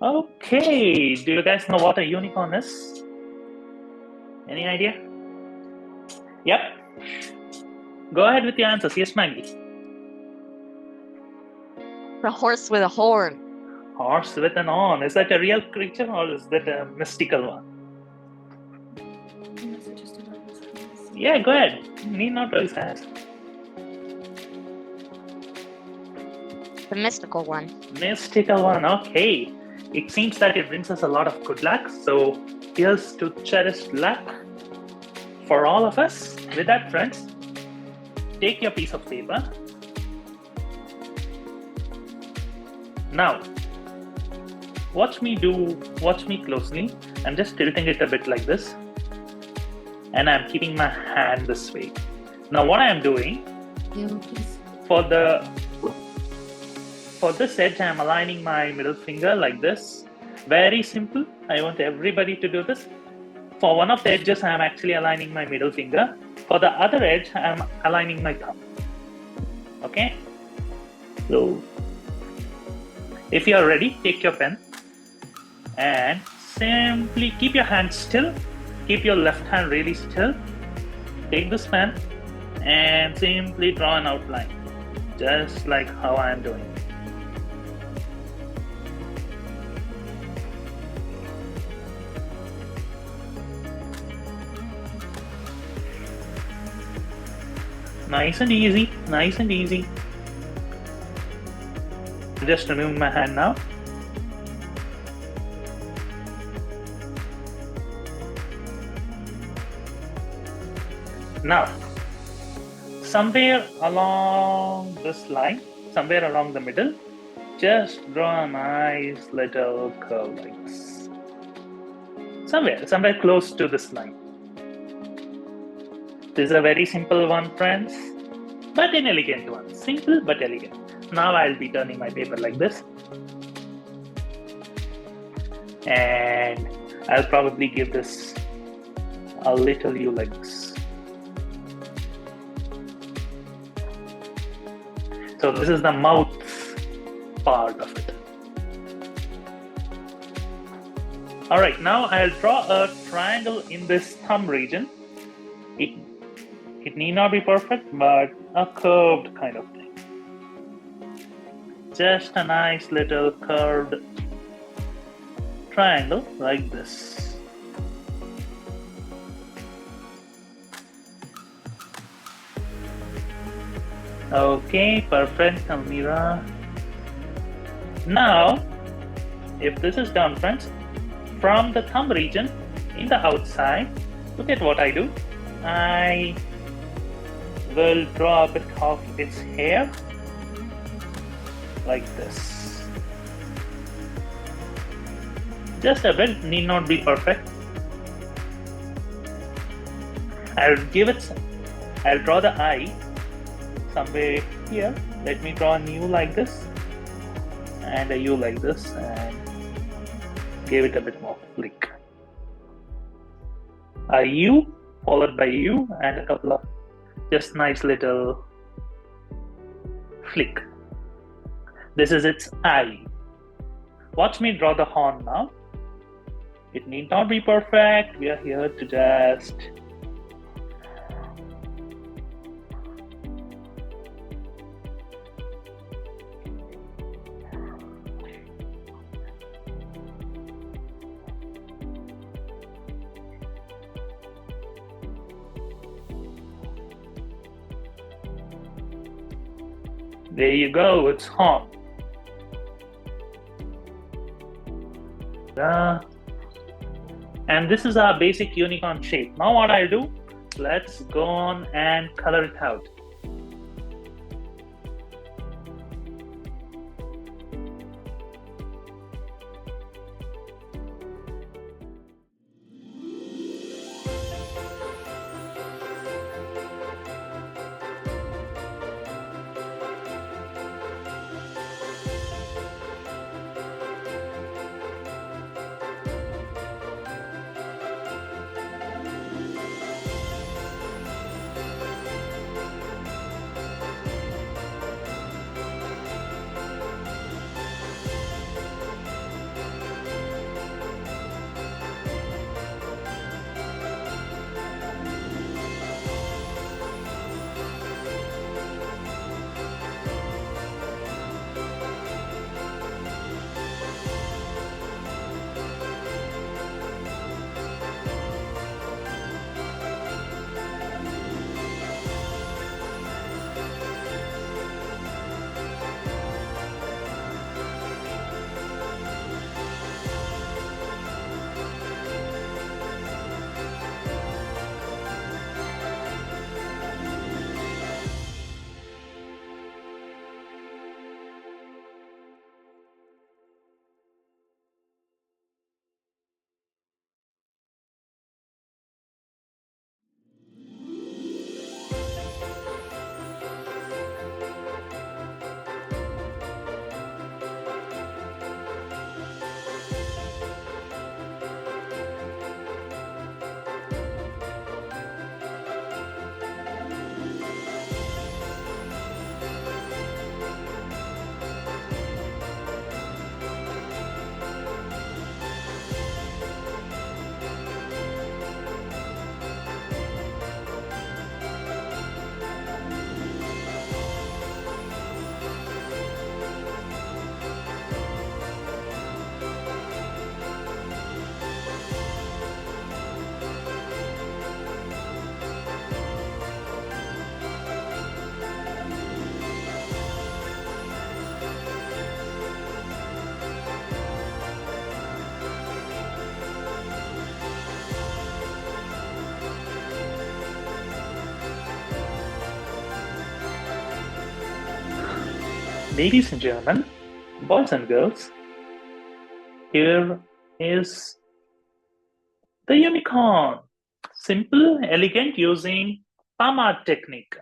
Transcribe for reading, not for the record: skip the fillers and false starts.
Okay, do you guys know what a unicorn is? Any idea? Yep. Go ahead with your answers. Yes, Maggie. A horse with a horn. Horse with an horn. Is that a real creature or is that a mystical one? Yeah, go ahead. Need not raise hands. The mystical one. Mystical one. Okay. It seems that it brings us a lot of good luck. So here's to cherished luck for all of us. With that, friends, take your piece of paper. Now, watch me closely. I'm just tilting it a bit like this. And I'm keeping my hand this way. Now what I'm doing, for this edge, I'm aligning my middle finger like this. Very simple. I want everybody to do this. For one of the edges, I'm actually aligning my middle finger. For the other edge, I'm aligning my thumb. Okay? So, if you're ready, take your pen and simply keep your hand still. Keep your left hand really still. Take this pen and simply draw an outline, just like how I am doing. Nice and easy, nice and easy. Just remove my hand now. Now, somewhere along this line, somewhere along the middle, just draw a nice little curve like this. Somewhere close to this line. This is a very simple one, friends, but an elegant one. Simple but elegant. Now I'll be turning my paper like this. And I'll probably give this a little view like this. So this is the mouth part of it. All right, now I'll draw a triangle in this thumb region. It need not be perfect, but a curved kind of thing. Just a nice little curved triangle like this. Okay, perfect, Almira. Now, if this is done, friends, from the thumb region in the outside, look at what I do. I will draw a bit of its hair like this. Just a bit, need not be perfect. I'll draw the eye somewhere here. Let me draw an U like this and a U like this and give it a bit more flick. A U followed by U and a couple of just nice little flick. This is its eye. Watch me draw the horn now. It need not be perfect. We are here to just there you go, it's horn. And this is our basic unicorn shape. Now what I'll do, let's go on and color it out. Ladies and gentlemen, boys and girls, here is the unicorn. Simple, elegant using palm art technique.